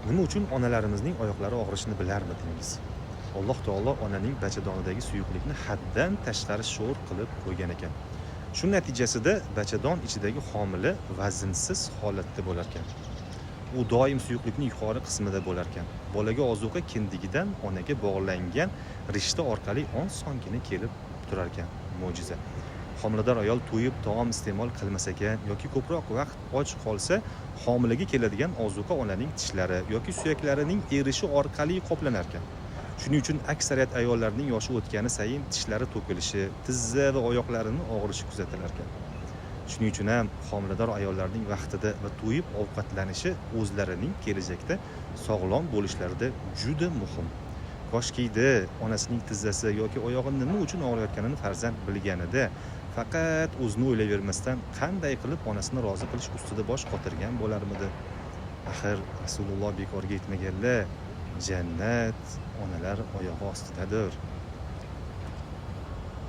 Nima uchun onalarimizning oyoqlari og'rishini bilarmidingiz? Alloh taolo onaning bachadonidagi suyuqlikni haddan tashqari sho'r qilib qo'ygan ekan. Shu natijasida bachadon ichidagi homila vaznsiz holatda bo'lar ekan. U doim suyuqlikning yuqori qismida bo'lar ekan. Bolaga ozuqa kindigidan onaga bog'langan rishta orqali osongina kelib turar ekan. Mo'jiza. Homilador ayol to'yib taom iste'mol qilmas ekan yoki ko'proq vaqt och qolsa, homilaga keladigan ozuqa onaning tishlari yoki suyaklarining erishi orqali qoplanar ekan. Shuning uchun aksariyat ayollarning yoshi o'tgani sayin tishlari to'kilishi, tizza va oyoqlarining og'rishi kuzatilar ekan. Shuning uchun ham homilador ayollarning vaqtida va to'yib ovqatlanishi o'zlarining kelajakda sog'lom bo'lishlarida juda muhim. Koshkiydi onasining tizzasi yoki oyog'i nima uchun og'riyotganini farzand bilganida faqat o'zini o'ylayvermasdan qanday qilib onasini rozi qilish ustida bosh qotirgan bo'larmidi? Axir Rasululloh bekorga aytmaganlar, jannat onalar oyog'i ostidadir.